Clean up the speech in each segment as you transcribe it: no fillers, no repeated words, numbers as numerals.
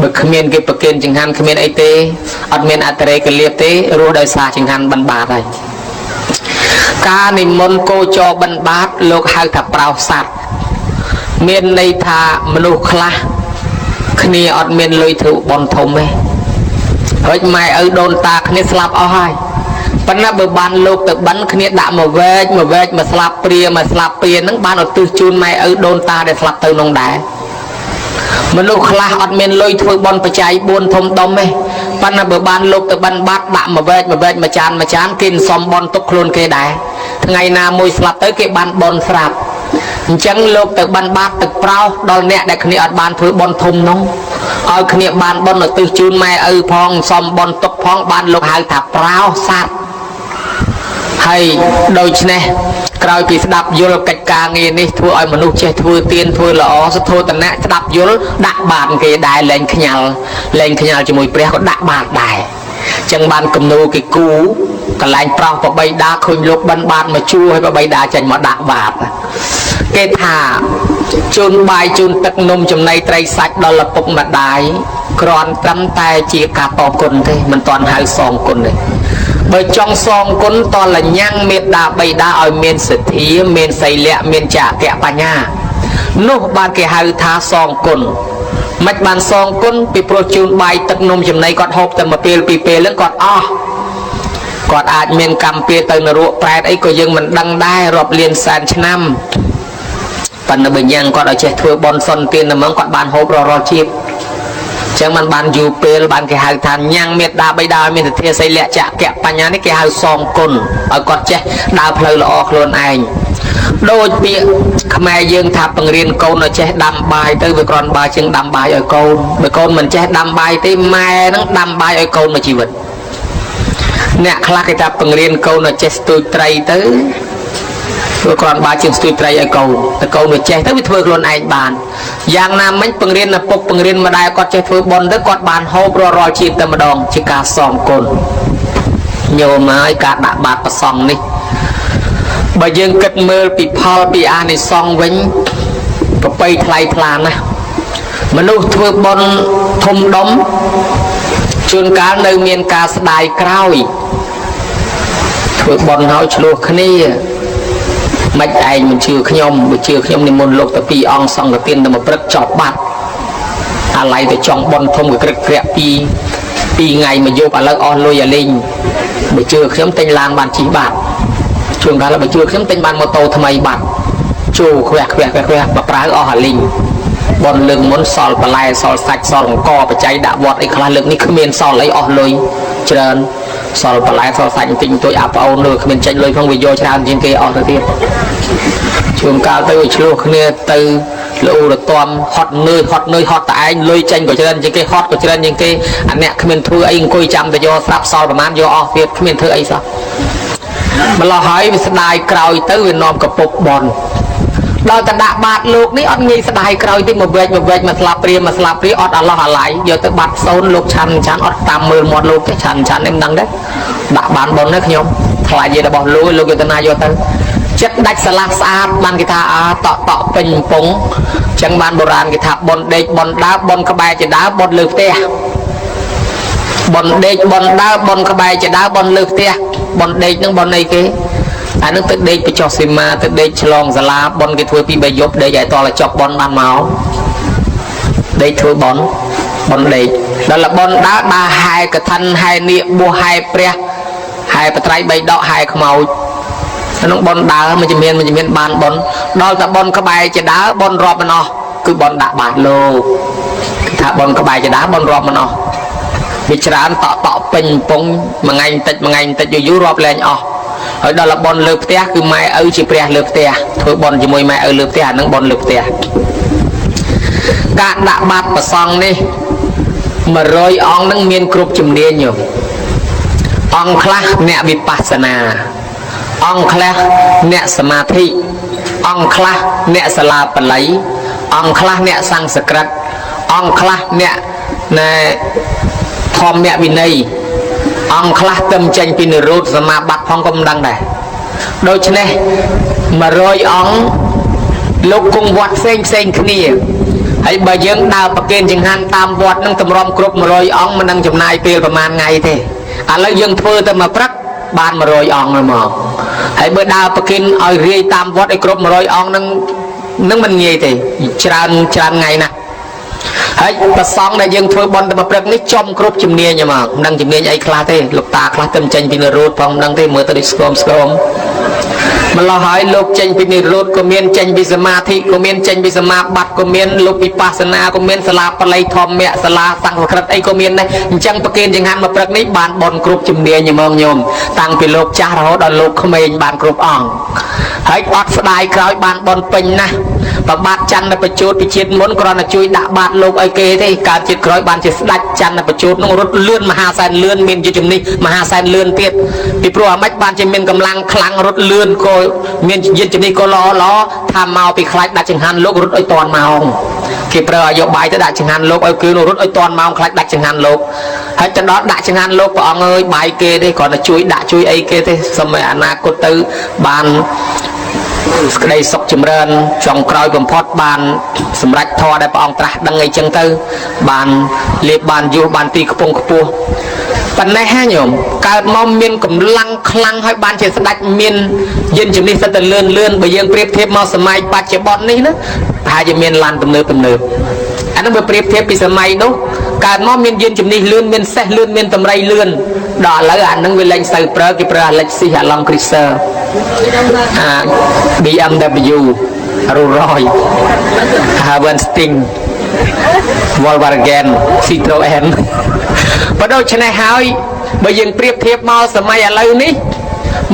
bậc miền cái bậc kiên chẳng hạn miền ấy tê ở miền atre cái liệp tê rùa đời xa chẳng hạn bắn bát này ca niệm môn cô cho bắn bát lục hai thập bảo sát miền này thà menu khla khi ở miền lôi thử bòn thùng ấy hỏi mày ở đồn ta khi slap ở hai bắn là bờ ban lục từ bắn khi đã một vết mà slap pria nó ban ở từ chun mày ở đồn ta để slap từ nông đá mình lúc khla ở miền lôi thử bòn phải chạy buôn thông đông ấy bắn là bờ ban lục từ bắn bát đã một vết mà chán kinh xóm bòn tốc luôn cây đá ngày nào mùi slap tới cái ban bòn slap chẳng lục từ ban bát từ prao đôi nẹt để khi ở ban thứ bòn thùng nông ở khi ban bòn ở từ chun mày ở phong xóm bòn tốc phong ban lục hai thập prao sát hay đôi này cày bị đạp vô cách ca nghe đi thua ai mà nuôi chơi thua tiền thua lọ thua tận nãy đạp vô đặt bàn cái đài lên khnyal cho mùi pre có đặt bàn đài chẳng bàn cầm nô cái cú cả lạnh prao và bay đá khơi lục ban mà chua hay và bay đá chành mà đặt bạt cái thả chôn bài chôn tật nôm trong này trai sạch đó là phục mặt đài còn trăm tay chỉ cả to cồn thế mình toàn hai song cồn này bởi trong song cồn to là nhang miệt đá bay đá ở miền sệt thí miền xây lẹ miền trả kẹ pa nha nô ban cái hai thả song cồn mạch bàn song cồn bị pro chôn bài tật nôm trong này còn hộp từ một pê lớn còn còn ai miền cầm pê từ nửa ruộng prai ấy có dân mình đăng đai rộp liền sàn năm phần là bệnh nhân còn ở trẻ thưa bon son tiền là món còn bàn hộp rò chip chẳng mình bàn dù pê bàn cái hai thằng nhang miệt đa bay đa miệt thia xây lẹ chạ kẹp pa nhá cái hai song cồn ở con trẻ đào phơi lọ luôn anh đôi bị mẹ dương tháp bằng riêng câu nó trẻ đâm bài tới với con ba chân đâm bài ở câu với con mình trẻ đâm bài tới mai nó đâm bài ở câu mà chỉ vật nè khla cái tháp bằng riêng câu nó trẻ tôi trai tới rồi còn ba chân tôi trai ở câu nó trẻ tới với thưa luôn anh bàn giang nam mấy bằng riêng là phục bằng riêng mà đại con trẻ thưa bon tới con bàn hộp rò chìm tới mà đòn chỉ cả sòng cồn nhiều mà cả đã bạt và sòng đi bởi dương kết mơ bị Paul bị an này song vĩnh và bay thay plan này mà lúc thưa bon thùng đóng chuyên cá nơi miền cá đài cao thưa bon nói chua khné mạch anh mình chưa khnyom nên môn lục tập pi ong song đầu tiên là một rất chọc bát lại để chọn bon thùng cái kẹt pi ngày mà vô bà lắc on lôi linh buổi trưa khnyom tên lan bàn chỉ bát trường đó là buổi trưa khnyom tên bàn mô tô thay bát chu khoe và prái ở linh bon lưng muốn sòl bà lai sòl sạch sòl co và cháy đã vọt ấy khá lực ní không miền sòl lấy ở lôi trơn sòl bà lai sòl sạch tình tôi áp âu nữa không miền tranh lôi không bị vô tràn trên kia ở tiếp trường cao tới chưa khné từ lũ là toàn hot nơi hot tại anh lôi tranh của trơn trên cái hot của trơn những cái anh nè không miền thưa anh coi chăm để do sắp sòl và man do ở việt không miền thưa ấy sao mà lo hỏi về đài cày tới Việt Nam cặp bột bòn đôi ta đã bạt lục ní ăn nghi đài cày tới một vệt mà slap ria ọt Allah lại giờ tới bạt sôn lục chăn ọt tam mười một lục cái chăn em đăng đấy đã bán bòn đấy không lại gì là bỏ lùi lục cái này vô tới chất đạch salad sát ban cái tha tọ bình bóng chẳng ban bồ ràn cái tháp bòn đê bòn đá bòn các bài chỉ đá bòn lược te bòn đê bòn đá bòn các bài chỉ đá bòn lược te bòn đê những bòn này cái anh nước tới đây bị cho xem mà tới đây chlong zala bon cái thưa pi bay dốt để giải to là chọc bon ban máu đây thưa bon đây đó là bon đá ba hai cái thân hai niệm bua hai pre hai patrai bay đọ hai màu nó bon đá mà chỉ miền ban bon đó là bon các bài chỉ đá bon rọp mà nó cứ bon đá bạt lô thả bon các bài chỉ đá bon rọp mà nó bị tràn tọ bình bông mà ngày tết vô rọp lên ở đó là bon lược té cứ mai ở chỉ pre lược té thôi bon chỉ môi mai ở lược té nó bon lược té cả đã bát và xong đi mà rồi ông nó miên cướp chùm điên nhiều ông khác nè vipassana ông khác nè samadhi ông khác nè sala palai ông khác nè sang sakrat ông khác nè thom nè vinay ông khác tâm tranh pin rốt và mà bắt phong công đăng này đôi chân này mà rồi ông lúc cùng vọt xanh kia ហើយបើយើងដើរប្រគេនចង្ហាន់តាមវត្តនឹងតម្រាំគ្រប់100អង្គមិននឹងចំណាយពេលប្រហែលថ្ងៃទេឥឡូវយើងធ្វើតែមួយព្រឹកបាន100អង្គហើយមកហើយបើដើរប្រគេនឲ្យរាយតាមវត្តឲ្យគ្រប់100អង្គនឹងមិនងាយទេច្រើនថ្ងៃណាស់ហើយប្រសងដែលយើងធ្វើបន់តែមួយព្រឹកនេះចំគ្រប់ជំនាញហ្មងនឹងជំនាញអីខ្លះទេលោកតាខ្លះទៅចេញពីនិរោធផងមិនដឹងទេមើលទៅដូចស្គមម្ល៉េះហើយលោកចេញពីនិរោធក៏មានចេញពីសមាធិក៏មានចេញពីសមាបត្តិក៏មានលោកវិបស្សនាក៏មានសាលាបល័យធម្មៈសាលាសង្ឃក្រិតអីក៏មានដែរអញ្ចឹងប្រគេនចង្ហាន់មួយព្រឹកនេះបានបន់គ្រប់ជំនាញហ្មងញោមតាំងពីលោកចាស់រហូតដល់លោកក្មេងបានគ្រប់អង្គហើយអត់ស្ដាយក្រោយបានបន់ពេញណាស់ប្របាទច័ន្ទបច្ចុតពីជាតិមុនគ្រាន់តែជួយដាក់បាតលោកឲ្យគេទេកើតជាតិក្រោយបានជាស្ដេចច័ន្ទបច្ចុតនោះរត់លឿនមហាសែនលឿនមានយុទ្ធជំនិះមហាសែនលឿនទៀតពីព្រោះអាម៉េចបានជាមានកម្លាំងខ្លាំងរត់លឿនក៏មានយុទ្ធជំនិះក៏ល្អថាមកពីខ្លាចដាក់ចង្ហាន់លោករត់ឲ្យតាន់ម៉ោងគេប្រើអាយុបាយទៅដាក់ចង្ហាន់លោកឲ្យគឺរត់ឲ្យតាន់ម៉ោងខ្លាចដាក់ចង្ហាន់លោកហើយទៅដល់ដាក់ចង្ហាន់លោកព្រះអង្គអើយបាយគេទេគ្រាន់តែជួយដាក់ជួយអីគេទេសម័យអនាគតទៅបានក្តីសុខចម្រើនចុងក្រោយបំផុតបានសម្រេចធម៌ដែលព្រះអង្គត្រាស់ដឹងអីចឹងទៅបានលេបបានយុះបានទីខ្ពង់ខ្ពស់ប៉ុណ្ណេះហ่าញោមកើតមកមានកម្លាំងខ្លាំងហើយបានជាស្ដេចមានយានជំនិះសិតតែលឿនបើយើងប្រៀបធៀបមកសម័យបច្ចុប្បន្ននេះណាប្រហែលជាមានឡានទំនើបអានោះបើប្រៀបធៀបពីសម័យនោះកើតមកមានយានជំនិះលឿនមានសេះលឿនមានតម្រៃលឿនដល់ឥឡូវអានឹងវាលែងស្ូវប្រើគេប្រើអាលិចស៊ីអាឡង់គ្រីសឺBMW Rolls-Royce Havenstein Volkswagen Citroen បើដូច្នេះហើយបើយើងប្រៀបធៀបមកសម័យឥឡូវនេះ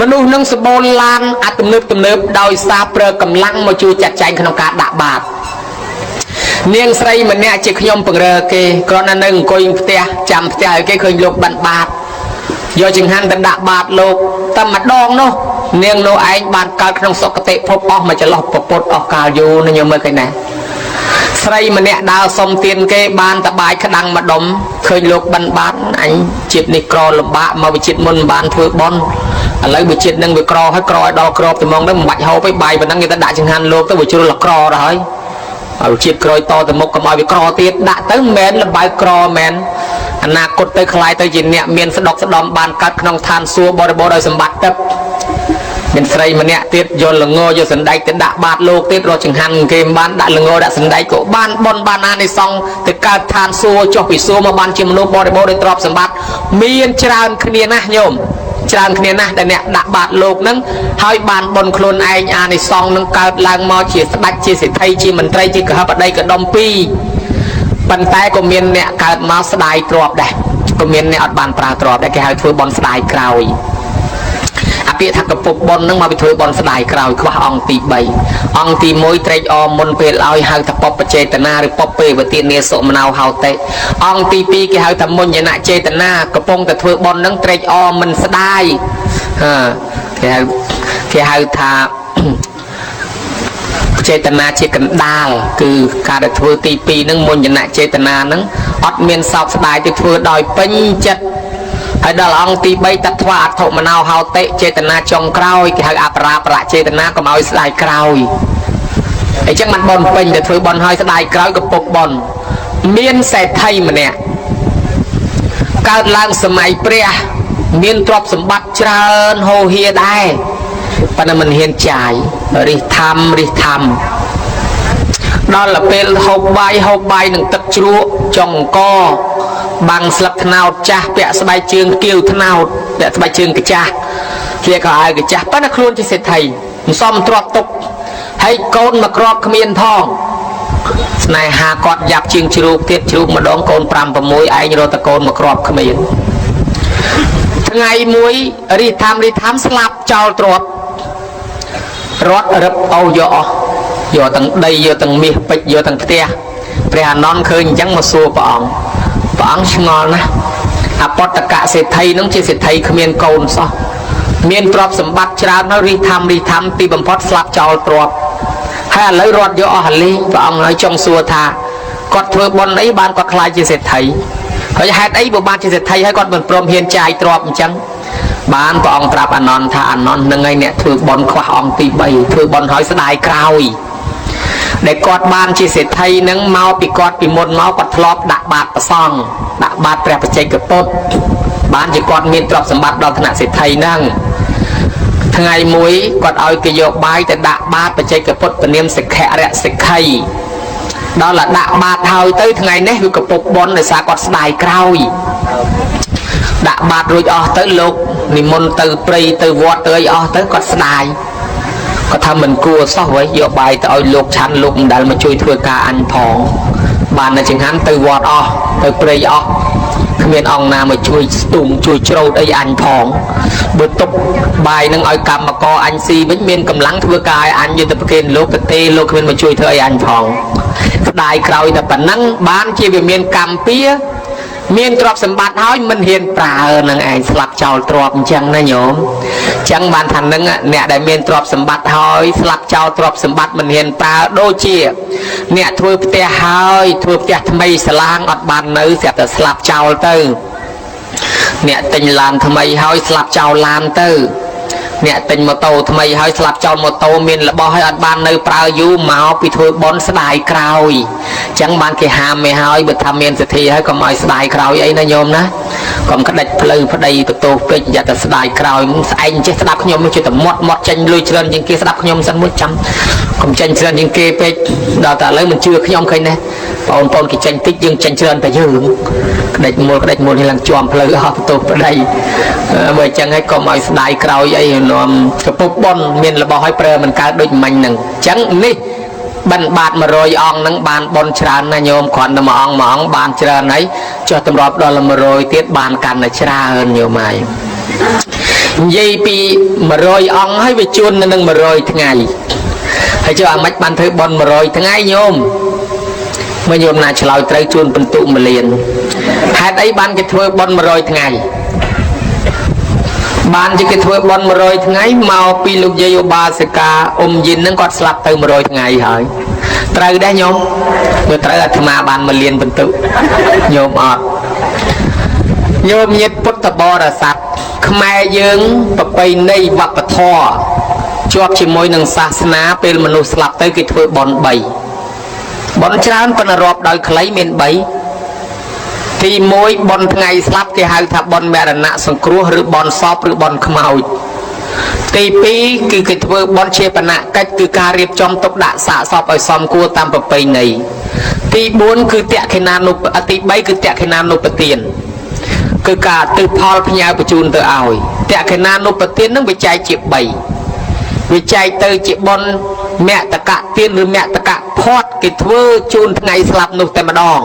មនុស្សនឹងសម្បូរឡានអាទំនើបដោយសារប្រើកម្លាំងមកជួយចាត់ចែងក្នុងការដាក់បាតនាងស្រីម្នាក់ជាខ្ញុំពង្រើគេគ្រាន់តែនៅអង្គុយផ្ទះចាំផ្ទះឲ្យគេឃើញលោកបានបាតយកចង្ហាន់ទៅដាក់បាតលោកតែម្ដងនោះនាងនោះឯងបានកើតក្នុងសុគតិភពអស់មកចន្លោះប្រពុតអស់កាលយូរណាញោមមើលឃើញណាស្រីម្នាក់ដើរសុំទានគេបានតបាយក្តាំងម្ដុំឃើញលោកបានបាតអញជាតិនេះក្រលំបាកមកវិជាតិមុនបានធ្វើបន់ឥឡូវវិជាតិនឹងវាក្រហើយក្រឲ្យដល់ក្របត្មងទៅមិនបាច់ហូបទេបាយប៉ុណ្ណឹងគេទៅដាក់ចង្ហាន់លោកទៅវាជ្រុលក្រទៅហើយឲ្យជាតិក្រោយតទៅមុខកុំឲ្យវាក្រទៀតដាក់ទៅមិនមែនលំបៅក្រមែនអនាគតទៅខ្លាយទៅជាអ្នកមានស្ដុកស្ដំបានកើតក្នុងឋានសួគ៌បរិបូរដោយសម្បត្តិទឹកមានស្រីម្នាក់ទៀតយកល្ងយកសណ្ដែកទៅដាក់បាតលោកទៀតរកចង្ហាន់គេមិនបានដាក់ល្ងដាក់សណ្ដែកក៏បានបនបានអានិសង្ឃទៅកើតឋានសួគ៌ចុះពីសួគ៌មកបានជាមនុស្សបរិបូរដោយទ្រព្យសម្បត្តិមានច្រើនគ្នាណាស់ញោមច្រើនគ្នាណាស់ដែលអ្នកដាក់បាតលោកនឹងហើយបានបនខ្លួនឯងអានិសង្ឃនឹងកើតឡើងមកជាស្ដេចជាសេដ្ឋីជាមន្ត្រីជាកហបតីកដុំពីរប៉ុន្តែក៏មានអ្នកកើតមកស្ដាយទ្រព្យដែរក៏មានអ្នកអត់បានប្រើទ្រព្យដែរគេហៅធ្វើបនស្ដាយក្រោយអាពាក្យថាកពុបបននឹងមកពីធ្វើបនស្ដាយក្រោយខ្វះអង្គទី3អង្គទី1ត្រេកអរមុនពេលឲ្យហៅថាបបចេតនាឬបបពេវទានាសុមណោហោតិអង្គទី2គេហៅថាមុញ្ញនចេតនាកំពុងតែធ្វើបននឹងត្រេកអរមិនស្ដាយគេហៅថាចេតនាជាកណ្ដាលគឺការដែលធ្វើទី2នឹងមុញ្ញនចេតនានឹងអត់មានសោកស្ដាយទៅធ្វើដោយពេញចិត្តហើយដល់អង្គទី3តត្វាអត្ថមនោហោតិចេតនាចុងក្រោយគេហៅអបរាប្រចេតនាកុំឲ្យស្ដាយក្រោយអញ្ចឹងមិនបនពេញតែធ្វើបនឲ្យស្ដាយក្រោយក៏ពុកបនមានសេដ្ឋីម្នាក់កើតឡើងសម័យព្រះមានទ្រព្យសម្បត្តិច្រើនហូរហៀដែរប៉ុន្តែមិនហ៊ានចាយរិះធម្មដល់ពេលហូបបាយនឹងទឹកជ្រក់ចុងអង្គបាំងស្លឹកត្នោតចាស់ពាក់ស្បែកជើងគៀវត្នោតពាក់ស្បែកជើងកាចាស់ជាក៏ឲ្យកចាស់ប៉ុន្តែខ្លួនជាសេដ្ឋីមិនសមទ្រព្យទុកហើយកូនមកក្របគ្មានផងស្នេហាគាត់យ៉ាប់ជាងជ្រូកទៀតជ្រូកម្ដងកូន5 6ឯងរត់តកូនមកក្របគ្មានថ្ងៃមួយរិះធម្មស្លាប់ចោលទ្រព្យរត់រឹបអូយកអស់យកទាំងដីយកទាំងមាសពេជ្រយកទាំងផ្ទះព្រះអានន្ទឃើញអញ្ចឹងមកសួរព្រះអង្គឆ្ងល់ណាស់អបតកៈសេដ្ឋីនឹងជាសេដ្ឋីគ្មានកូនសោះមានទ្រព្យសម្បត្តិច្រើនហើយរិះធម្មទីបំផុតស្លាប់ចោលទ្រព្យហើយឥឡូវរត់យកអស់ហលីព្រះអង្គហើយចង់សួរថាគាត់ធ្វើបុណ្យអីបានគាត់ខ្លាចជាសេដ្ឋីហើយហេតុអីបើបានជាសេដ្ឋីហើយគាត់មិនព្រមហ៊ានចាយទ្រព្យអញ្ចឹងបានព្រះអង្គប្រាប់អានន្ទថាអានន្ទនឹងឯងអ្នកធ្វើបុណ្យខ្វះអង្គទី3ធ្វើបុណ្យហើយស្ដាយក្រោយ để quạt ban chia sẻ thay nắng mau bị quạt bị môn máu quạt lọp đặt bạt và xong đặt bạt bẹp và chạy cực tốt ban chỉ quạt miền trọc sầm bát đo thằng sẽ thay năng ngày muối quạt ao cái dọc bay để đặt bạt và chạy cực tốt và niêm sẽ khẽ rẽ sẽ khay đó là đặt bạt hồi tới ngày nét vì cực bột bón để xa quạt đài cao đặt bạt rồi tới lục niệm môn từ prey từ vọt tới tới quạt đài có thằng mình cua sao vậy dọc bài tới lục chăn lục đã mà chui thưa cả anh phong bàn là chừng hắn từ vọt từ prey miền ông nào mà chui tùng chui trâu đây anh phong bữa tục bài nâng ở cầm mà co anh si với miền cầm lắng thưa cả anh như tập kênh lục cái tê lục miền mà chui thưa anh phong đại cày tập bản năng bán chia về miền cầm pía miền trọp sầm bát hói mình hiền prà năng anh slap chào trọp chẳng na nhổm chẳng bàn thành năng nè đại miền trọp sầm bát hói slap chào trọp sầm bát mình hiền prà đôi chia nè thôi te hói thôi te thay slang ọt bàn nữ sẽ tự slap chào tư nè tình làm thay hói slap chào làm tư nè tình một tàu thay hói slap chào một tàu miền là bao hói ọt bàn nữ prà du máu bị thôi bón sài cày chẳng ban cái hàm mày hói bật tham miền thì hay còn mọi sài cày ấy nó nhôm đó còn cái đạch lư phải đây tụt tô cái giờ tụt sài cày anh chết đạp nhôm mới chưa tụt mót tranh lui trên những kia đạp nhôm sân mũi trăm còn tranh trên những kia pe đào tạo lấy mình chưa nhôm khay này còn cái tranh tích nhưng tranh trên phải dừng đạch một thì làm chòm lư họ tụt ở đây bởi chẳng hay còn mọi sài cày ấy nó cái bốc bon miền là bao hói pre mình cao đôi mình nè chẳng ní ban bát mà rồi ong nắng ban bon tràn na nhôm còn mà ong ban tràn ấy cho tầm rọp đó là mà rồi tiết ban cằn là trà hơn nhiều mày dây pi mà rồi ong hay về chuôn nên mà rồi ngày hay cho anh mách ban thứ bon mà rồi ngày nhôm mới nhôm nào chào tới chuôn phân tụ mà liền hai đấy ban cái thưa bon mà rồi ngày ban chỉ cái thưa bon mà rồi ngày màu pi lục dây ba ska dinh nó còn slap từ mà rồi ngày hỏi trời đấy nhôm người trời là mà ban mà liền phân tụ nhôm ọt nhôm nhiệt bút tập bò là sạch khai dương bậc bay nay vặt bậc thò cho chỉ môi nâng sa ná bên mà nô slap tới cái thưa bon bảy bon trán phần rọp đời lấy miền bảy thì môi bon ngày slap cái hai tháp bon mẹ là nạ sòng cua rư bon sop rư bon khmau tí pi cứ cái thưa bon chia phần nạ cách cứ cà riệp trong tốc đạ xạ sop ở xóm cua tam bậc bay này tí bốn cứ tẹt cái nan nộp tí bảy cứ tẹt cái nan nộp tiền cứ cả từ Paul nhà của chun từ ảo tẹt cái nan nộp tiền nó bị chạy chịp bảy bị chạy từ chị bon mẹ tất cả tiền rồi mẹ tất cả phốt cái thưa chun ngày slap nộp tại mà đòn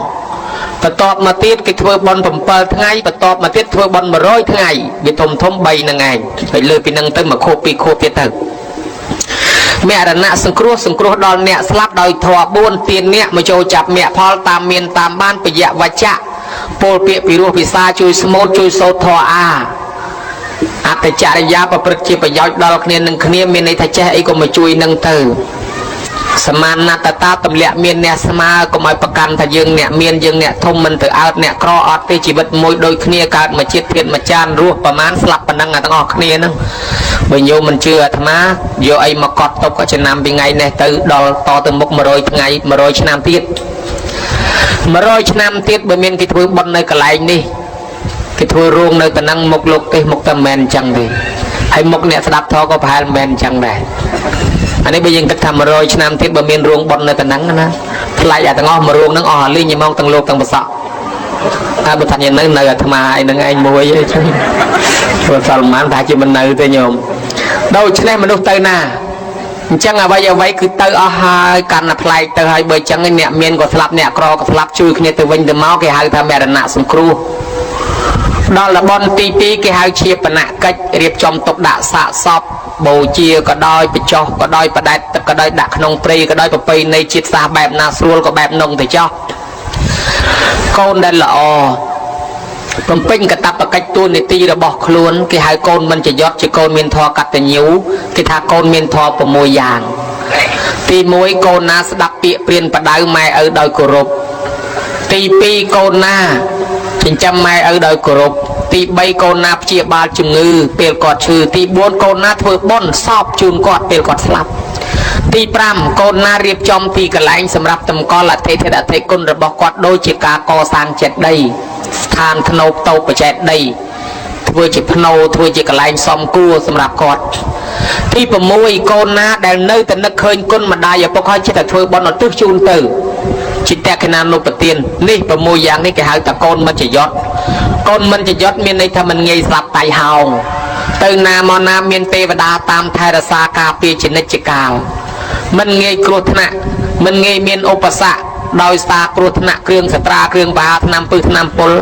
và tọt mà tiết cái thưa bon phẩm pơ ngày và tọt mà tiết thưa bon mà rồi ngày bị thôm bay là ngày phải lười bị nâng tới mà khô tiết thật mẹ là nạ sừng cua đòn mẹ slap đòi thọ buôn tiền mẹ mà cho chặt mẹ Paul tam miền tam ban bị dạ và chạ Paul bịa bị ruột bị xa chui small chui sâu thọ tại chả giá và bật chỉ phải giáo đo nên kia miền này thay che ấy còn mà chui nâng từ Saman nát ta tầm lẹ miền nè sama có mọiประกัน dương nè thông mình từ out nè cro out thì chỉ bật môi đôi kia cả mà chết thiệt mà chan ruộtประมาณ slap ប៉ុណ្ណឹង ទាំងអស់គ្នាហ្នឹងបើញោមមិនជឿអាត្មាយកអីមកកត់ទុកក៏ឆ្នាំពីថ្ងៃនេះទៅដល់តទៅមុខ100ថ្ងៃ100ឆ្នាំទៀត100ឆ្នាំទៀតបើមានគេធ្វើបន់នៅកន្លែងនេះគេធ្វើរោងនៅតំណឹងមុខលោកទេមុខតែមិនអញ្ចឹងទេហើយមុខអ្នកស្ដាប់ធម៌ក៏ប្រហែលមិនអញ្ចឹងដែរអានេះបើយើងគិតថា100ឆ្នាំទៀតបើមានរោងបន់នៅតំណឹងណាថ្លៃអាទាំងអស់មួយរោងហ្នឹងអស់លីងហ្មងទាំងលោកទាំងប្រសក់ហើយបើថាញ៉ាំនៅអាត្មាឯនឹងឯងមួយឯងព្រោះសល់មិនថាជាមិននៅទេញោមដូច្នេះមនុស្សទៅណាអញ្ចឹងអ្វីគឺទៅអស់ហើយកាន់តែប្លែកទៅហើយបើអញ្ចឹងអ្នកមានក៏ស្លាប់អ្នកក្រក៏ស្លាប់ជួយគ្នាទៅវិញទៅមកគេហៅថាមរណៈសង្គ្រោះដល់លបនទី2គេហៅជាបណកិច្ចរៀបចំទុកដាក់សាកសពបូជាក៏ដោយបញ្ចុះក៏ដោយបដែតក៏ដោយដាក់ក្នុងព្រៃក៏ដោយប្រពៃណីជាតិសាសបែបណាស្រួលក៏បែបនងទៅចោះកូនដែលល្អបំពេញកតបកិច្ចទួលនីតិរបស់ខ្លួនគេហៅកូនមិនចយត់ជាកូនមានធម៌កតញ្ញូគេថាកូនមានធម៌6យ៉ាងទី1កូនណាស្ដាប់ពាក្យព្រានបដៅម៉ែឪដោយគោរពទី2កូនណាចិញ្ចឹមម៉ែឪដោយគោរពទី3កូនណាព្យាបាលជំងឺពេលគាត់ឈឺទី4កូនណាធ្វើបុណ្យសពជូនគាត់ពេលគាត់ស្លាប់ ទី5កូនណារៀបចំទីកន្លែងសម្រាប់តម្កល់អធិធិអធិគុណរបស់គាត់ដូចជាការកសាងចេតិយស្ថានធ្នូបតូបចេតិយធ្វើជាភ្នោធ្វើជាកន្លែងសំគួរសម្រាប់គាត់ទី6កូនណាដែលនៅតែនឹកឃើញគុណម្ដាយឪពុកហើយចិត្តតែធ្វើបុណ្យឧទ្ទិសជូនទៅជាតក្កិណានុបទាននេះ6យ៉ាងនេះគេហៅថាកូនមិនចយត់កូនមិនចយត់មានន័យថាមិនងាយស្លាប់តៃហោងទៅណាមកណាមានទេវតាតាមថែរក្សាការពារជានិច្ចកាលមិនងាយគ្រោះថ្នាក់មិនងាយមានឧបសគ្គដោយសារគ្រោះថ្នាក់គ្រឿងសត្រាគ្រឿងបាហាថ្នាំពឹសថ្នាំពុល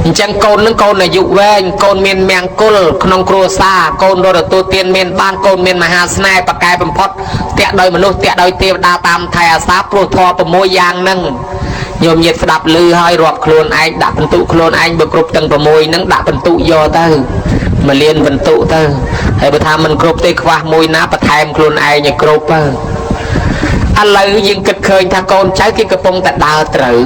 អញ្ចឹងកូននឹងកូនអាយុវែងកូនមានមង្គលក្នុងគ្រួសារកូនរត់ទទួលទានមានបានកូនមានមហាស្នេហ៍ប្រកែបំផុតតាក់ដោយមនុស្សតាក់ដោយទេវតាតាមថែអាសាព្រោះធម៌6យ៉ាងហ្នឹងញោមញាតស្ដាប់ឮហើយរាប់ខ្លួនឯងដាក់បន្ទុកខ្លួនឯងបើគ្រប់ទាំង6ហ្នឹងដាក់បន្ទុកយកទៅមកលៀនបន្ទុកទៅហើយបើថាមិនគ្រប់ទេខ្វះមួយណាបន្ថែមខ្លួនឯងឲ្យគ្រប់ទៅឥឡូវយើងគិតឃើញថាកូនចៅគេកំពុងតែដើរត្រូវ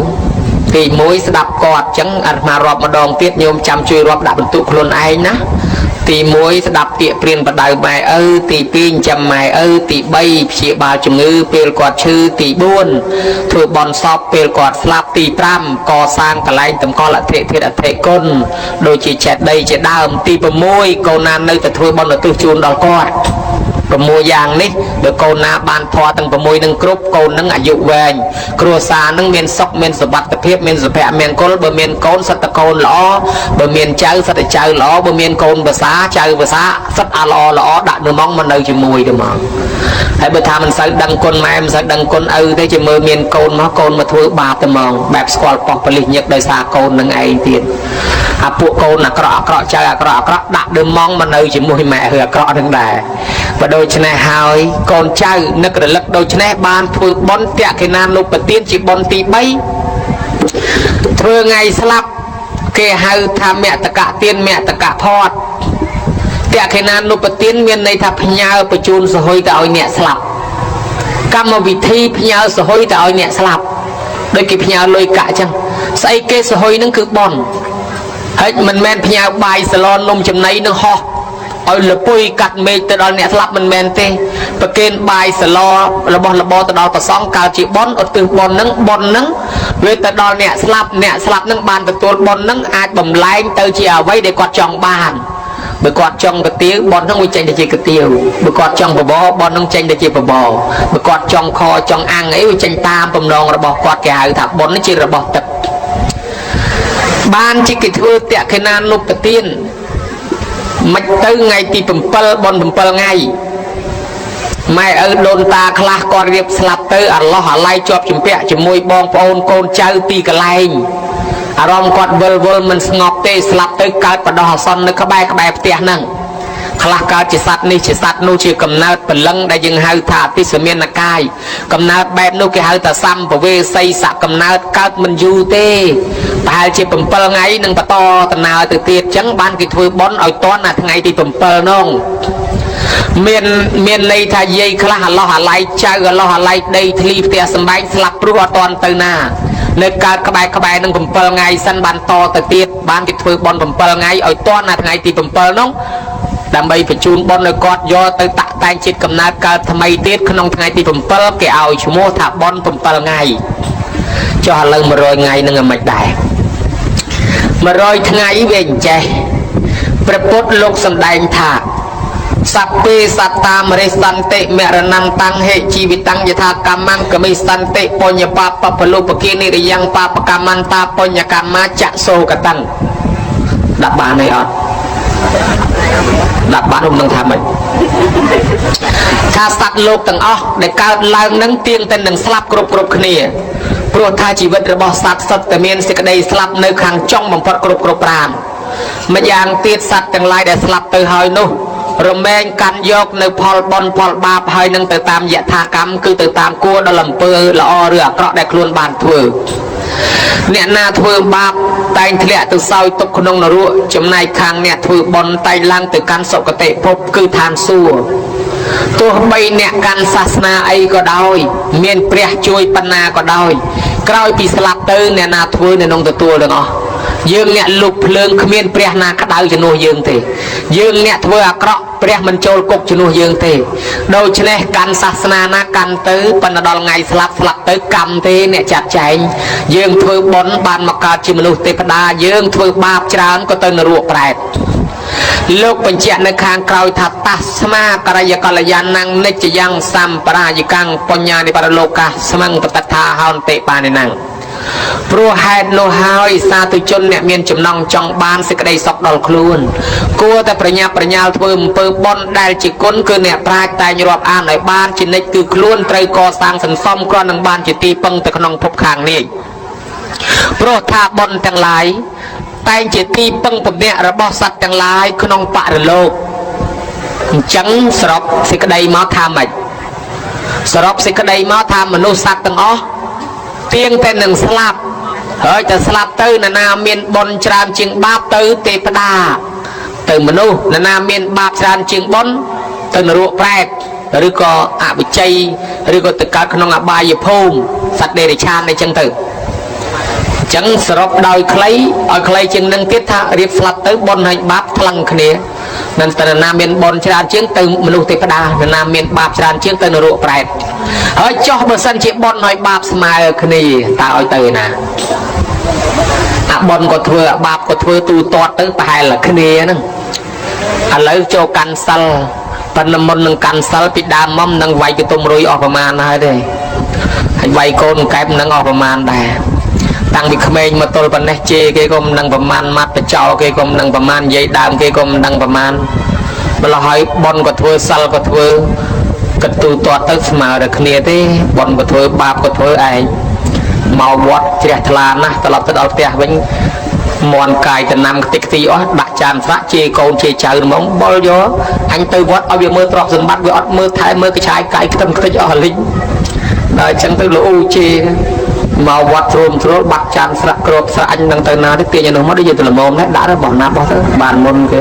ទី1ស្ដាប់គាត់អញ្ចឹងអាត្មារាប់ម្ដងទៀតញោមចាំជួយរាប់ដាក់បន្ទុកខ្លួនឯងណាទី1ស្ដាប់ពាក្យព្រានបដៅម៉ែឪទី2ចិញ្ចឹមម៉ែឪទី3ព្យាបាលជំងឺពេលគាត់ឈឺទី4ធ្វើបន់សពពេលគាត់ស្លាប់ទី5កសាងកន្លែងតម្កល់អធិធិអធិគុណដូចជាចេតិយជាដើមទី6កូនណានៅតែធ្វើបន់ឧទ្ទិសជូនដល់គាត់6យ៉ាងនេះបើកូនណាបានធម៌ទាំង6នឹងគ្រប់កូននឹងអាយុវែងគ្រួសារនឹងមានសុខមានសុវត្ថិភាពមានសុភមង្គលបើមានកូនសិតតកូនល្អបើមានចៅសិតតចៅល្អបើមានកូនភាសាចៅភាសាសិតអាល្អដាក់នៅមកនៅជាមួយទៅមកហើយបើថាមិនសូវដឹងគុណម៉ែមិនសូវដឹងគុណឪទេជាមើលមានកូនមកកូនមកធ្វើបាបទៅមកបែបស្គាល់ប៉ោះប៉លិសញឹកដោយសារកូននឹងឯងទៀតអាពួកកូនអាក្រក់ចៅអាក្រក់ដាក់ទៅមកនៅជាមួយម៉ែឬអាក្រក់នឹងដែរបើដូច្នេះហើយកូនចៅនឹករលឹកដូច្នេះបានធ្វើបុណ្យតក្កិណានុបទានជាបុណ្យទី3ធ្វើថ្ងៃស្លាប់គេហៅថាមតកទានមតកផតតក្កិណានុបទានមានន័យថាផ្ញើបញ្ជូនសហុយទៅឲ្យអ្នកស្លាប់កម្មវិធីផ្ញើសហុយទៅឲ្យអ្នកស្លាប់ដូចគេផ្ញើលុយកាក់អញ្ចឹងស្អីគេសហុយនឹងគឺបុណ្យហើយមិនមែនផ្ញើបាយសាឡននំចំណីនឹងហោះឲ្យលពុយកាត់មេឃទៅដល់អ្នកស្លាប់មិនមែនទេប្រគេនបាយសឡរបស់របរទៅដល់ព្រះសង្ឃកើតជាបុណ្យឧទ្ទិសបុណ្យហ្នឹងវាទៅដល់អ្នកស្លាប់ហ្នឹងបានទទួលបុណ្យហ្នឹងអាចបំលែងទៅជាអ្វីដែលគាត់ចង់បានបើគាត់ចង់កាទៀវបុណ្យហ្នឹងវាចេញទៅជាកាទៀវបើគាត់ចង់បបរបុណ្យហ្នឹងចេញទៅជាបបរបើគាត់ចង់ខចង់អាំងអីវាចេញតាមបំណងរបស់គាត់គេហៅថាបុណ្យជារបស់ទឹកបានជាគេធ្វើតក្កិណានុបទានមិនទៅថ្ងៃទី7បុណ្យ7ថ្ងៃម៉ែឪដូនតាខ្លះគាត់រៀបស្លាប់ទៅអាឡោះអាឡៃជាប់ជំពាក់ជាមួយបងប្អូនកូនចៅទីកន្លែងអារម្មណ៍គាត់វិលមិនស្ងប់ទេស្លាប់ទៅកើតបដោះអាសន្ននៅក្បែរផ្ទះហ្នឹងខ្លះកើតជាសត្វនេះជាសត្វនោះជាកំណើតព្រលឹងដែលយើងហៅថាអតិសមានកាយកំណើតបែបនោះគេហៅថាសម្ភវេសីសកំណើតកើតមិនយូរទេប្រហែលជា7ថ្ងៃនឹងបន្តដំណើរទៅទៀតអញ្ចឹងបានគេធ្វើបុណ្យឲ្យតន់អាថ្ងៃទី7នោះមានន័យថាយាយខ្លះអាឡោះអាឡៃចៅអាឡោះអាឡៃដីធ្លីផ្ទះសម្បែងស្លាប់ព្រោះអត់តន់ទៅណានៅកើតក្បែរនឹង7ថ្ងៃសិនបានតទៅទៀតបានគេធ្វើបុណ្យ7ថ្ងៃឲ្យតន់អាថ្ងៃទី7នោះដើម្បីបញ្ជូនបុណ្យឲ្យគាត់យកទៅតាក់តែងជាតិកំណើតកើតថ្មីទៀតក្នុងថ្ងៃទី7គេឲ្យឈ្មោះថាបុណ្យ7ថ្ងៃចុះឥឡូវ100ថ្ងៃនឹងមិនដែរ100ថ្ងៃវាអញ្ចេះព្រះពុទ្ធលោកសម្ដែងថាសព្ពេសត្តាមរិសន្តិមរណន្តង្ហេជីវិតੰយថាកម្មੰកមិសន្តិបញ្ញបាបពលុបគានិរិយੰបាបកម្មន្តាបញ្ញកម្មាចសោកតੰដាក់បានទេអត់ដាក់បានខ្ញុំនឹងថាម៉េចថាសត្វលោកទាំងអស់ដែលកើតឡើងនឹងទៀងតែនឹងស្លាប់គ្រប់គ្នាព្រោះថាជីវិតរបស់សត្វសុទ្ធតែមានសេចក្តីស្លាប់នៅខាងចុងបំផុតគ្រប់ប្រាណម្យ៉ាងទៀតសត្វទាំងឡាយដែលស្លាប់ទៅហើយនោះរមែងកាន់យកនៅផលបុណ្យផលបាបហើយនឹងទៅតាមយថាកម្មគឺទៅតាមគួរដល់អំពើល្អឬអាក្រក់ដែលខ្លួនបានធ្វើអ្នកណាធ្វើបាបតែងធ្លាក់ទៅសោយទុកក្នុងនរកចំណែកខាងអ្នកធ្វើបុណ្យតែងឡើងទៅកាន់សុគតិភពគឺឋានសួគ៌ទោះបីអ្នកកាន់សាសនាអីក៏ដោយមានព្រះជួយបណ្ណាក៏ដោយក្រោយពីស្លាប់ទៅអ្នកណាធ្វើនៅក្នុងទទួលទាំងអស់ dương nè lục lương khmiên preh na cắt đau cho nuôi dương thì dương nè thưa cọ preh mình trôi cục cho nuôi dương thì đôi chân này can sasana na can tứ phần đòn ngày slap tới cầm thì nè chặt chạy dương thưa bốn bàn mặc cả chim lục tê đa dương thưa ba trán có tên là ruột bẹt lúcបញ្ជាក់នៅខាងក្រោយថាតាស្មាករយកលយានังនិច្ចយ៉ាងសម្ប្រាយកាំងបញ្ញានិបរលោកាស្មឹងបតថាហោនតិបាននឹងព្រោះហេតុនោះហើយសាធុជនអ្នកមានចំណងចង់បានសេចក្តីសុខដល់ខ្លួនគួរតែប្រញាប់ប្រញាល់ធ្វើអំពើបុណ្យដែលជាគុណគឺអ្នកប្រាជ្ញតែងរាប់អានឲ្យបានជានិច្ចគឺខ្លួនត្រូវកសាងសន្សំគ្រាន់នឹងបានជាទីពឹងទៅក្នុងភពខាងនេះព្រោះថាបុណ្យទាំងឡាយតែងជាទីពឹងពំនាក់របស់សត្វទាំងឡាយក្នុងបរិលោកអញ្ចឹងសរុបសេចក្តីមកថាម៉េចសរុបសេចក្តីមកថាមនុស្សសត្វទាំងអស់ទៀងតែនឹងស្លាប់ហើយតែស្លាប់ទៅនរណាមានបុណ្យច្រើនជាងបាបទៅទេវតាទៅមនុស្សនរណាមានបាបច្រើនជាងបុណ្យទៅនរកប្រែតឬក៏អវិជ័យឬក៏ទៅកើតក្នុងអបាយភូមិសត្វដេរឆានអីចឹងទៅចឹងសរុបដោយខ្លីឲ្យខ្លីជាងនឹងទៀតថារៀបស្លាប់ទៅបុណ្យហើយបាបថ្លឹងគ្នានឹងតើណាមានបុណ្យច្រើនជាងទៅមនុស្សទេវតាណាមានបាបច្រើនជាងទៅនរកប្រែតហើយចោះបើសិនជាបុណ្យហើយបាបស្មើគ្នាតើឲ្យទៅណាអាបុណ្យក៏ធ្វើអាបាបក៏ធ្វើទូទាត់ទៅប្រហែលគ្នាហ្នឹងឥឡូវចូលកាន់សិលប៉ុន្តែមុននឹងកាន់សិលពីដើមមកនឹងវាយកទុំរុយអស់ប្រមាណហើយទេហើយវាយកូនកែបនឹងអស់ប្រមាណដែរតាំងពីក្មេងមកទល់ប៉ុណ្ណេះជេរគេក៏មិនដឹងប្រមាណម៉ាត់បចោគេក៏មិនដឹងប្រមាណនិយាយដើមគេក៏មិនដឹងប្រមាណម្ល៉េះហើយបុណ្យក៏ធ្វើសិលក៏ធ្វើគិតទូទាត់ទៅស្មើតែគ្នាទេបុណ្យក៏ធ្វើបាបក៏ធ្វើឯងមកវត្តជ្រះថ្លាណាស់ត្រឡប់ទៅដល់ផ្ទះវិញមន់កាយតំណាំខ្ទេចខ្ទីអស់ដាក់ចានស្រាក់ជេរកូនជេរចៅហ្មងបុលយកអញទៅវត្តឲ្យវាមើលទ្រព្យសម្បត្តិវាអត់មើលថែមើលកឆាយកាយខ្ទឹមខ្ទេចអស់លិញដល់អញ្ចឹងទៅលោកអូជេរមកវត្តទ្រមទ្រលបាក់ចានស្រាក់ក្របស្រាក់អញនឹងទៅណាទៅទាញនោះមកដូចជាទៅល្មមដែរដាក់របស់ណាបោះទៅបានមុនគេ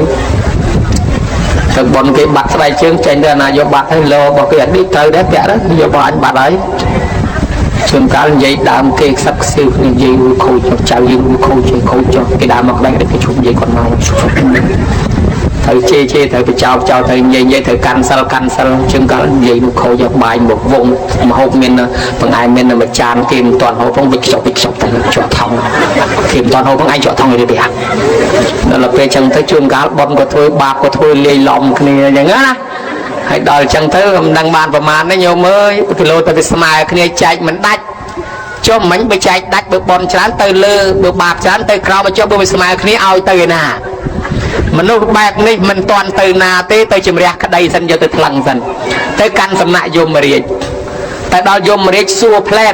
ទៅបនគេបាត់ស្បែកជើងចេញទៅណាយកបាត់ហើយលោរបស់គេអត់នេះត្រូវដែរពាក់ទៅយករបស់អញបាត់ហើយជួនកាលនិយាយដើមគេខ្សឹបខ្សៀវគ្នានិយាយរួចខូចចៅយើងរួចខូចចុះគេដើរមកក្បែរគេឈប់និយាយគាត់មកត្រូវជេរត្រូវបចោត្រូវនិយាយត្រូវកាន់សិលជាងកាលនិយាយនោះខូចយកបាយមកវងមហូបមានបង្អែមមានមួយចានគេមិនទាន់ហូបផងវិចខ្ចប់ទៅជាប់ថងគេមិនទាន់ហូបផងឯងជាប់ថងរៀបដល់ពេលចឹងទៅជួនកាលបន់ក៏ធ្វើបាបក៏ធ្វើលាយឡំគ្នាអញ្ចឹងណាហើយដល់ចឹងទៅមិនដឹងបានប្រមាណទេញោមអើយគីឡូទៅវាស្មើគ្នាចែកមិនដាច់ចុះមិញបើចែកដាច់បើបន់ច្រើនទៅលើបើបាបច្រើនទៅក្រោមមកចុះបើវាស្មើគ្នាឲ្យទៅឯណាមនុស្សបែបនេះមិនទាន់ទៅណាទេទៅជំរះក្តីសិនយកទៅថ្លឹងសិនទៅកាន់សំណាក់យមរាជតែដល់យមរាជសួរផ្លែត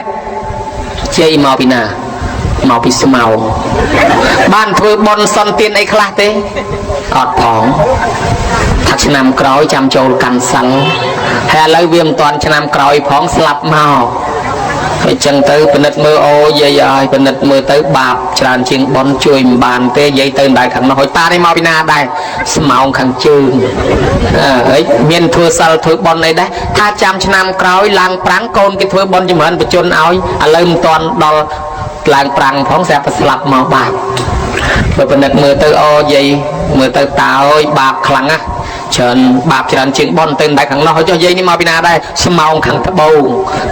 ជ័យមកពីណាមកពីស្មៅបានធ្វើបន់សន្តានអីខ្លះទេអត់ផងថាឆ្នាំក្រោយចាំចូលកាន់សិលហើយឥឡូវវាមិនទាន់ឆ្នាំក្រោយផងស្លាប់មកហើយចឹងទៅពិនិត្យមើលអូយាយឲ្យពិនិត្យមើលទៅបាបច្រើនជាងបន់ជួយមិនបានទេយាយទៅដែរខាងនោះហើយតានេះមកពីណាដែរស្មោងខាងជើងហើយមានធ្វើសិលធ្វើបន់អីដែរថាចាំឆ្នាំក្រោយឡើងប្រាំងកូនគេធ្វើបន់ចម្រើនបជនឲ្យឥឡូវមិនទាន់ដល់ឡើងប្រាំងផងស្រាប់តែស្លាប់មកបាបបើពិនិត្យមើលទៅអូយាយមើលទៅតាអើយបាបខ្លាំងណាស់ច្រើនបាបច្រើនជាងបន់ទៅតែខាងនោះចុះយាយនេះមកពីណាដែរស្មោងខាងត្បូង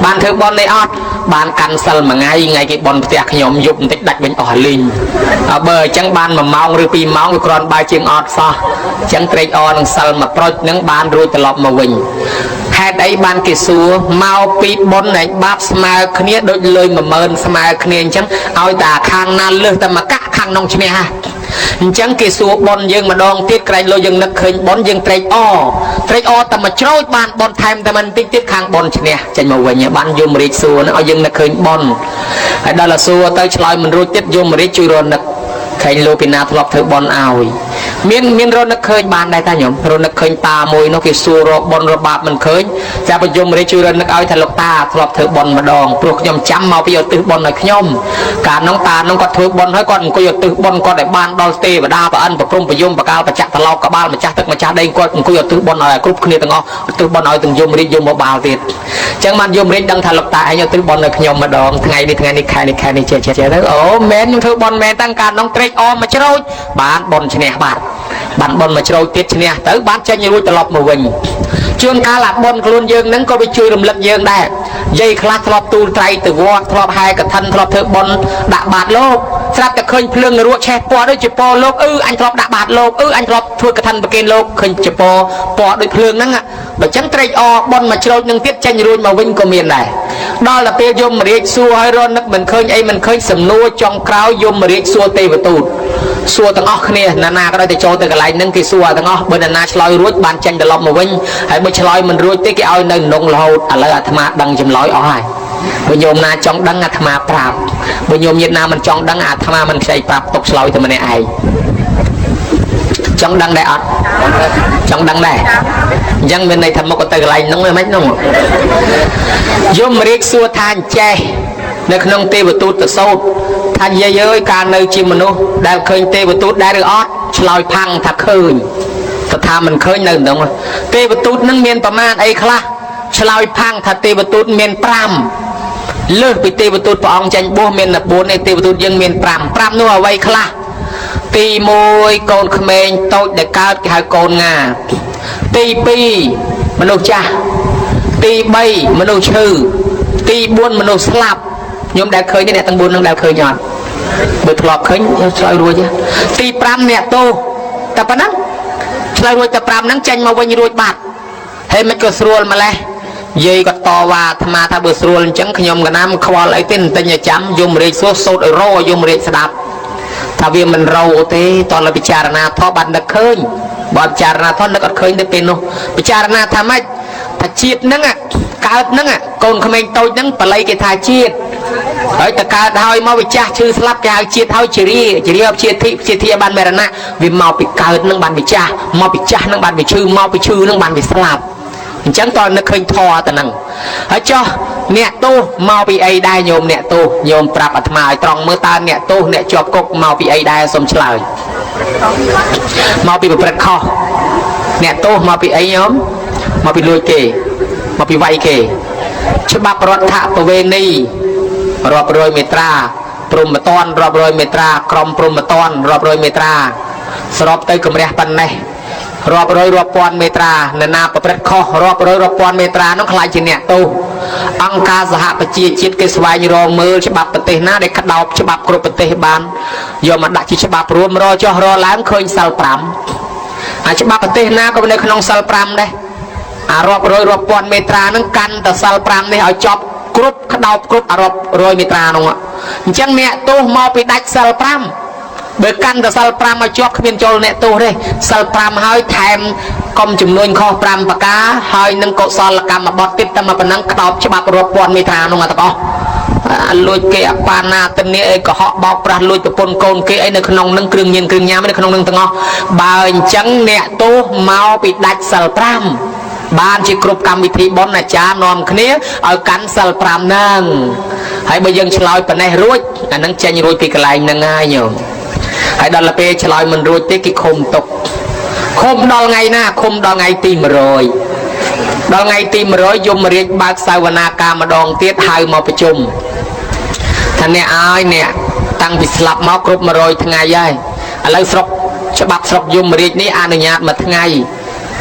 បានធ្វើបន់នេះអត់បានកាន់សិលមួយថ្ងៃគេបន់ផ្ទះខ្ញុំយប់បន្តិចដាច់វិញអស់លីងបើអញ្ចឹងបាន1ម៉ោងឬ2ម៉ោងវាគ្រាន់បើជាងអត់សោះអញ្ចឹងត្រេកអរនឹងសិលមួយប្រុចនឹងបានរួចត្រឡប់មកវិញហេតុអីបានគេសួរមកពីបុណ្យឯងបាបស្មើគ្នាដូចលុយ10000ស្មើគ្នាអញ្ចឹងឲ្យតែខាងណាលើសតែមកកាក់ខាងក្នុងឈ្នះអញ្ចឹងគេសួរបុណ្យយើងម្ដងទៀតក្រែងលុយយើងនឹកឃើញបុណ្យយើងត្រេកអរតែមកច្រូចបានបុណ្យថែមតែមិនតិចទៀតខាងបុណ្យឈ្នះចេញមកវិញបានយមរាជសួរឲ្យយើងនឹកឃើញបុណ្យហើយដល់សួរទៅឆ្លើយមិនរួចទៀតយមរាជជួយរនឹកឃើញលោកពីណាធ្លាប់ធ្វើបុណ្យឲ្យ មានរនឹកឃើញបានដែរតាញោមរនឹកឃើញតាមួយនោះគេសួររកបនរបាបមិនឃើញចាប្រយមរាជជួយរនឹកឲ្យថាលោកតាធ្លាប់ធ្វើបនម្ដងព្រោះខ្ញុំចាំមកពីឧទ្ទិសបនឲ្យខ្ញុំកាលនោះតានោះគាត់ធ្វើបនហើយគាត់អង្គុយឧទ្ទិសបនគាត់ឲ្យបានដល់ទេវតាប្រអិនប្រព្រំប្រយមបកាលបច្ចៈត្រឡោកក្បាលម្ចាស់ទឹកម្ចាស់ដីគាត់អង្គុយឧទ្ទិសបនឲ្យគ្រប់គ្នាទាំងអស់ឧទ្ទិសបនឲ្យទាំងយមរាជយមមកបាល់ទៀតអញ្ចឹងបានយមរាជដឹងថាលោកតាឯងឧទ្ទិសបនឲ្យខ្ញុំម្ដងថ្ងៃនេះថ្ងៃនេះខែនេះខែនេះចេះទៅអូមែនខ្ញុំធ្វើបនមែនតាំងកាលនោះត្រេកអរមកជ្រោចបានបនឈ្នះបាទបានបនមកជ្រោចទៀតឈ្នះទៅបានចេញរួចត្រឡប់មកវិញជួនកាលអាបនខ្លួនយើងហ្នឹងក៏វាជួយរំលឹកយើងដែរយាយខ្លះធ្លាប់ទូលត្រៃទៅវត្តធ្លាប់ហែកឋិនធ្លាប់ធ្វើបនដាក់បាតលោកស្រាប់តែឃើញភ្លើងរੂឆេះពណ៌ដូចជាពណ៌លោកអញធ្លាប់ដាក់បាតលោកអញធ្លាប់ធ្វើកឋិនប្រគេនលោកឃើញជាពណ៌ដូចភ្លើងហ្នឹងបើចឹងត្រេកអរបនមកជ្រោចនឹងទៀតចេញរួចមកវិញក៏មានដែរដល់តែពេលយមរាជសួរឲ្យរនឹកមិនឃើញអីមិនឃើញសំណួរចុងក្រោយយមរាជសួរទេវទូតសួរទាំងអស់គ្នាណាក៏ដោយតែចូលទៅកន្លែងហ្នឹងគេសួរទាំងអស់បើណាឆ្លើយរួចបានចេញត្រឡប់មកវិញហើយបើឆ្លើយមិនរួចទេគេឲ្យនៅក្នុងរហូតឥឡូវអាត្មាដឹងចម្លើយអស់ហើយបើញោមណាចង់ដឹងអាត្មាប្រាប់បើញោមញាតិណាមិនចង់ដឹងអាត្មាមិនខ្ចីប្រាប់ទុកឆ្លើយតែម្នាក់ឯងចង់ដឹងដែរអត់ចង់ដឹងដែរអញ្ចឹងមានន័យថាមកទៅកន្លែងហ្នឹងមិនហ្នឹងយមរាជសួរថាអញ្ចេះនៅក្នុងទេវទូតទៅសោតថាយាយអើយកាលនៅជាមនុស្សដែលឃើញទេវទូតដែរឬអត់ឆ្លើយផាំងថាឃើញទៅថាមិនឃើញនៅក្នុងទេវទូតនឹងមានប្រមាណអីខ្លះឆ្លើយផាំងថាទេវទូតមាន5លើសពីទេវទូតព្រះអង្គចាញ់បួសមាន14ឯទេវទូតយើងមាន5នោះអ្វីខ្លះទី1កូនក្មេងតូចដែលកើតគេហៅកូនងាទី2មនុស្សចាស់ទី3មនុស្សឈឺទី4មនុស្សស្លាប់ខ្ញុំដែលឃើញអ្នកទាំង4នឹងដែលឃើញអត់បើធ្លាប់ឃើញឆ្លើយរួចទី5អ្នកទោសតែប៉ុណ្ណឹងឆ្លើយរួចតែ5ហ្នឹងចេញមកវិញរួចបាត់ហើយមិនក៏ស្រួលម្លេះយាយក៏តវ៉ាអាត្មាថាបើស្រួលអញ្ចឹងខ្ញុំកណាមខ្វល់អីទេតែញចាំយមរាជសួរសូត្រឲ្យរយមរាជស្ដាប់ថាវាមិនរោទេតើពិចារណាធម៌បាននឹកឃើញបើពិចារណាធម៌នឹកអត់ឃើញទេពេលនោះពិចារណាថាម៉េចថាជាតិហ្នឹងកើតហ្នឹងកូនក្មេងតូចហ្នឹងបល័យគេថាជាតិហើយតកើតហើយមកវាចាស់ឈឺស្លាប់គេហៅជាតិហើយជារាជាធាបានមរណៈវាមកពីកើតហ្នឹងបានវាចាស់មកពីចាស់ហ្នឹងបានវាឈឺមកពីឈឺហ្នឹងបានវាស្លាប់អញ្ចឹងតើនឹកឃើញធម៌ទៅហ្នឹងហើយចុះអ្នកទោសមកពីអីដែរញោមអ្នកទោសញោមប្រាប់អាត្មាឲ្យត្រង់មើលតើអ្នកទោសអ្នកជាប់គុកមកពីអីដែរសូមឆ្លើយមកពីប្រព្រឹត្តខុសអ្នកទោសមកពីអីញោមមកពីលួចគេមកពីវាយគេច្បាប់រដ្ឋប្រវេណីរាប់រយមេត្រាព្រំមតនរាប់រយមេត្រាក្រមព្រំមតនរាប់រយមេត្រាសរុបទៅគម្រះប៉ុណ្ណេះរាប់រយរាប់ពាន់មេត្រានរណាប្រព្រឹត្តខុសរាប់រយរាប់ពាន់មេត្រានោះខ្លាចជាអ្នកទោសអង្គការសហប្រជាជាតិគេស្វែងរកមើលច្បាប់ប្រទេសណាដែលក្តោបច្បាប់គ្រប់ប្រទេសបានយកមកដាក់ជាច្បាប់រួមរកចុះរកឡើងឃើញសិល5អាច្បាប់ប្រទេសណាក៏នៅក្នុងសិល5ដែរអារាប់រយរាប់ពាន់មេត្រាហ្នឹងកាន់តែសិល5នេះឲ្យចប់គ្រប់ក្តោបគ្រប់អារាប់រយមេត្រានោះអញ្ចឹងអ្នកទោសមកពីដាច់សិល5បើកាន់តែសិល5ឲ្យជាប់គ្មានចូលអ្នកទោសទេសិល5ហើយថែមកុំចំនួនខុស5ប្រការហើយនឹងកុសលកម្មបទទៀតតែមកប៉ុណ្ណឹងក្តោបច្បាប់រាប់ពាន់មេត្រានោះទាំងអស់លួចគេអបាណាទនីអីកុហកបោកប្រាស់លួចប្រពន្ធកូនគេអីនៅក្នុងនឹងគ្រឿងញៀនគ្រឿងញ៉ាំនៅក្នុងនឹងទាំងអស់បើអញ្ចឹងអ្នកទោសមកពីដាច់សិល5បានជាគ្រប់កម្មវិធីបុណ្យអាចារ្យនាំគ្នាឲ្យកាន់សិល5ហ្នឹងហើយបើយើងឆ្លើយប៉ុណ្ណេះរួចអានឹងចេញរួចពីកន្លែងហ្នឹងហើយញោមហើយដល់ពេលឆ្លើយមិនរួចទេគេឃុំទុកឃុំដល់ថ្ងៃណាឃុំដល់ថ្ងៃទី100ដល់ថ្ងៃទី100យមរាជបើកសាវនាការម្ដងទៀតហៅមកប្រជុំថាអ្នកឲ្យអ្នកតាំងពីស្លាប់មកគ្រប់100ថ្ងៃហើយឥឡូវស្រុកច្បាប់ស្រុកយមរាជនេះអនុញ្ញាតមួយថ្ងៃ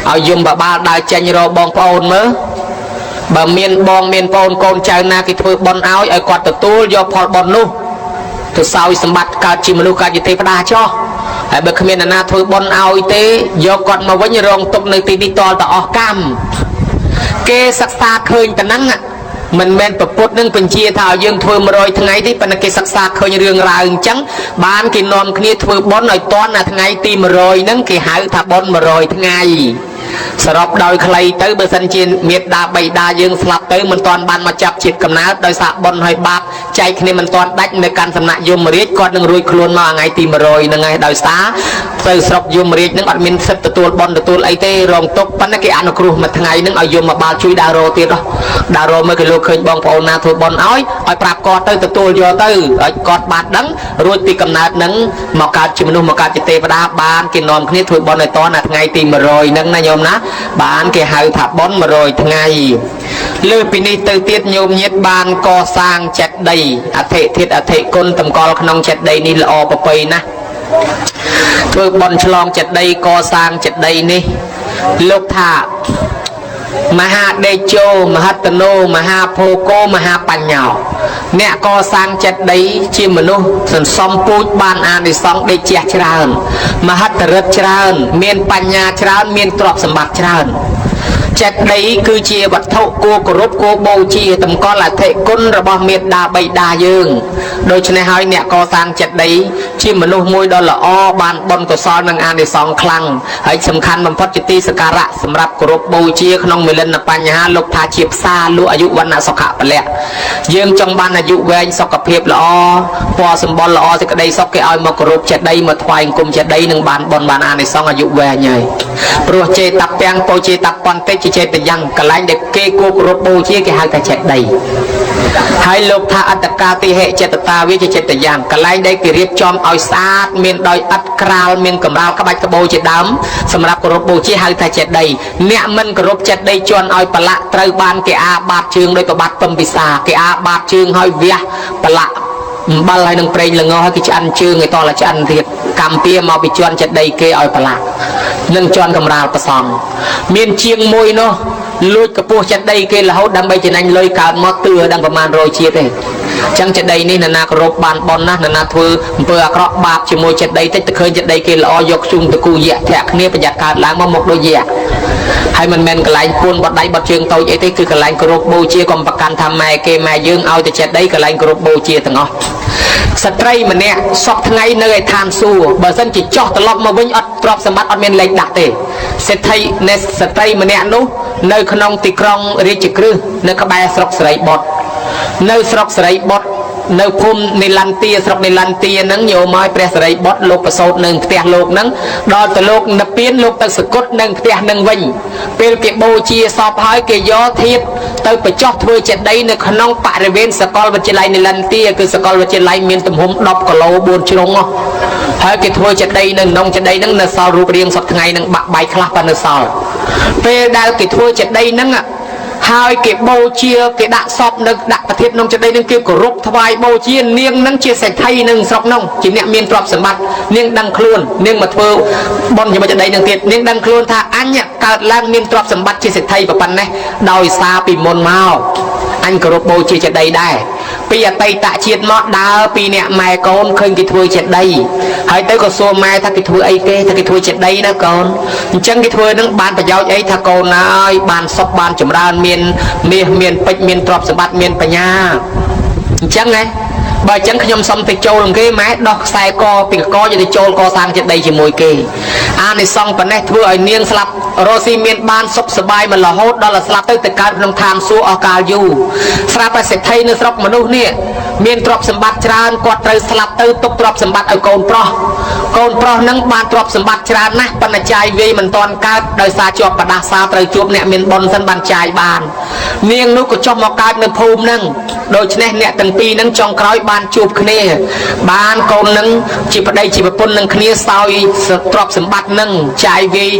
ឲ្យយមបបាលដើរចេញរកបងប្អូនមើលបើមានបងមានប្អូនកូនចៅណាគេធ្វើបុណ្យឲ្យគាត់ទទួលយកផលបុណ្យនោះទៅសោយសម្បត្តិកើតជាមនុស្សកើតជាទេវតាចោះហើយបើគ្មានអ្នកណាធ្វើបុណ្យឲ្យទេយកគាត់មកវិញរងទុកនៅទីនេះតលតអស់កម្មគេសិក្សាឃើញតែហ្នឹងមិនមែនប្រពុតនឹងបញ្ជាថាឲ្យយើងធ្វើ100ថ្ងៃទេប៉ុន្តែគេសិក្សាឃើញរឿងរ៉ាវអញ្ចឹងបានគេនាំគ្នាធ្វើបុណ្យឲ្យតន់ថ្ងៃទី100ហ្នឹងគេហៅថាបុណ្យ100ថ្ងៃសរុបដោយខ្លីទៅបើសិនជាមេត្តាបិតាយើងស្លាប់ទៅមិនទាន់បានមកចាប់ជាតិកំណើតដោយសារបុណ្យហើយបាបចែកគ្នាមិនទាន់ដាច់នៅកាន់សំណាក់យមរាជគាត់នឹងរួចខ្លួនមកថ្ងៃទី100ហ្នឹងឯងដោយសារ ទៅស្រុកយមរាជនឹងអត់មានសិទ្ធិទទួលបនទទួលអីទេរងទុកប៉ុន្តែគេអនុគ្រោះមួយថ្ងៃនឹងឲ្យយមមកបាល់ជួយដើររោទៀតដើររោមើលគេលោកឃើញបងប្អូនណាធ្វើបនឲ្យប្រាប់គាត់ទៅទទួលយកទៅឲ្យគាត់បានដឹងរួចពីកំណើតនឹងមកកើតជាមនុស្សមកកើតជាទេវតាបានគេនាំគ្នាធ្វើបនឲ្យតណាថ្ងៃទី100ហ្នឹងណាញោមណាបានគេហៅថាបន100ថ្ងៃលើពីនេះទៅទៀតញោមញាតបានកសាងចេតិយអធិធិតអធិគុណតម្កល់ក្នុងចេតិយនេះល្អប្រពៃណាស់ធ្វើបន់ឆ្លងចេតិយកសាងចេតិយនេះលោកថាមហាដេជោមហត្តនោមហាភោគោមហាបញ្ញោអ្នកកសាងចេតិយជាមនុស្សសន្សំពូជបានអានិសង្សដេកជះច្រើនមហត្តរិទ្ធច្រើនមានបញ្ញាច្រើនមានទ្រព្យសម្បត្តិច្រើនចេតិយគឺជាវត្ថុគួរគោរពគួរបូជាតម្កល់អធិគុណរបស់មេត្តាបិតាយើងដូច្នេះហើយអ្នកកសាងចេតិយជាមនុស្សមួយដ៏ល្អបានបុណ្យកុសលនិងអានិសង្សខ្លាំងហើយសំខាន់បំផុតជាទីសក្ការៈសម្រាប់គោរពបូជាក្នុងមិលិនបញ្ហាលោកថាជាផ្សារលក់អាយុវណ្ណៈសុខៈពលៈយើងចង់បានអាយុវែងសុខភាពល្អពណ៌សម្បុរល្អសេចក្តីសុខគេឲ្យមកគោរពចេតិយមកថ្វាយអង្គមចេតិយនឹងបានបុណ្យបានអានិសង្សអាយុវែងហើយព្រោះចេតពាំងពោចេតពន្តិជាចេតយ៉ាងកន្លែងដែលគេគួរគោរពបូជាគេហៅថាចេតិយហើយលោកថាអត្តកាតិហេចេតតាវាជាចេតយ៉ាងកន្លែងដែលគេរៀបចំឲ្យស្អាតមានដោយឥដ្ឋក្រាលមានកម្រាលក្បាច់ក្បូរជាដើមសម្រាប់គោរពបូជាហៅថាចេតិយអ្នកមិនគោរពចេតិយជន់ឲ្យប្រឡាក់ត្រូវបានគេអាបាតជើងដោយប្របាត់ពំពិសាគេអាបាតជើងឲ្យវះប្រឡាក់អំបិលហើយនឹងប្រេងល្ងហើយគេឆ្អិនជើងឲ្យតលឆ្អិនទៀតកម្មពៀមកពីជន់ចេតិយគេឲ្យប្រឡាក់នឹងជន់កម្រាលប្រសងមានជាងមួយនោះលួចកពស់ចេតិយគេរហូតដើម្បីចំណាញ់លុយកើតមកទឿដល់ប្រមាណ100ជាតិទេអញ្ចឹងចេតិយនេះនរណាគោរពបានបនណាស់នរណាធ្វើអំពើអាក្រក់បាបជាមួយចេតិយតិចទៅឃើញចេតិយគេល្អយកជុំតគូយៈធាក់គ្នាប្រយ័ត្នកើតឡើងមកដូចយៈហើយមិនមែនកន្លែងពួនបត់ដៃបត់ជើងតូចអីទេគឺកន្លែងគោរពបូជាកុំប្រកាន់ថាម៉ែគេម៉ែយើងឲ្យតែចេតិយកន្លែងគោរពបូជាទាំងអស់ស្ត្រីម្នាក់សពថ្ងៃនៅឯឋានសួគ៌បើសិនជាចោះត្រឡប់មកវិញអត់ទ្រព្យសម្បត្តិអត់មានលេខដាក់ទេសេដ្ឋីនៃស្ត្រីម្នាក់នោះនៅក្នុងទីក្រុងរាជក្រឹសនៅក្បែរស្រុកសេរីបុត្រនៅស្រុកសេរីបុត្រនៅភូមិនីឡន្ទាស្រុកនីឡន្ទាហ្នឹងយកមកព្រះសេរីបុត្រលោកប្រសូតនៅផ្ទះលោកហ្នឹងដល់ទៅលោកនិព្វានលោកទៅសគត់នៅផ្ទះហ្នឹងវិញពេលគេបូជាសពហើយគេយកធាតុទៅបញ្ចុះធ្វើចេតិយនៅក្នុងបរិវេណសាកលវិទ្យាល័យនីឡន្ទាគឺសាកលវិទ្យាល័យមានទំហំ10គីឡូ4ជ្រុងហើយគេធ្វើចេតិយនៅក្នុងចេតិយហ្នឹងនៅសល់រូបរាងសពថ្ងៃហ្នឹងបាក់បែកខ្លះប៉ុន្តែនៅសល់ពេលដែលគេធ្វើចេតិយហ្នឹងហើយគេបូជាគេដាក់សពនៅដាក់ប្រធានក្នុងចេតិយនឹងគេគោរពថ្វាយបូជានាងនឹងជាសេដ្ឋីនឹងស្រុកនោះជាអ្នកមានទ្រព្យសម្បត្តិនាងដឹងខ្លួននាងមកធ្វើបន់ជាមួយចេតិយនឹងទៀតនាងដឹងខ្លួនថាអញកើតឡើងមានទ្រព្យសម្បត្តិជាសេដ្ឋីប៉ុណ្ណេះដោយសារពីមុនមកអញគោរពបូជាចេតិយដែរពីអតីតជាតិមកដើរពីអ្នកម៉ែកូនឃើញគេធ្វើចេតិយហើយទៅក៏សួរម៉ែថាគេធ្វើអីគេថាគេធ្វើចេតិយណាកូនអញ្ចឹងគេធ្វើនឹងបានប្រយោជន៍អីថាកូនអើយបានសុខបានចម្រើនមានមាសមានពេជ្រមានទ្រព្យសម្បត្តិមានបញ្ញាអញ្ចឹងណាបើអញ្ចឹងខ្ញុំសុំទៅចូលគេម៉ែដោះខ្សែកពីកយកទៅចូលកសាងចេតិយជាមួយគេអានិសង្សប៉ុណ្ណេះធ្វើឲ្យនាងស្លាប់រស់ស៊ីមានបានសុខសប្បាយមករហូតដល់ស្លាប់ទៅកើតក្នុងឋានសួគ៌អស់កាលយូរស្រាប់តែសេដ្ឋីនៅស្រុកមនុស្សនេះមានទ្រព្យសម្បត្តិច្រើនគាត់ត្រូវស្លាប់ទៅទុកទ្រព្យសម្បត្តិឲ្យកូនប្រុសនឹងបានទ្រព្យសម្បត្តិច្រើនណាស់ប៉ុន្តែចាយវាយមិនទាន់កើតដោយសារជាប់បដាសាត្រូវជួបអ្នកមានបុណ្យសិនបានចាយបាននាងនោះក៏ចុះមកកើតនៅភូមិហ្នឹងដូច្នេះអ្នកទាំងពីរហ្នឹងចុងក្រោយបានជួបគ្នាបានកូននឹងជាប្តីជាប្រពន្ធនឹងគ្នាសោយទ្រព្យសម្បត្តិនឹងចាយវាយ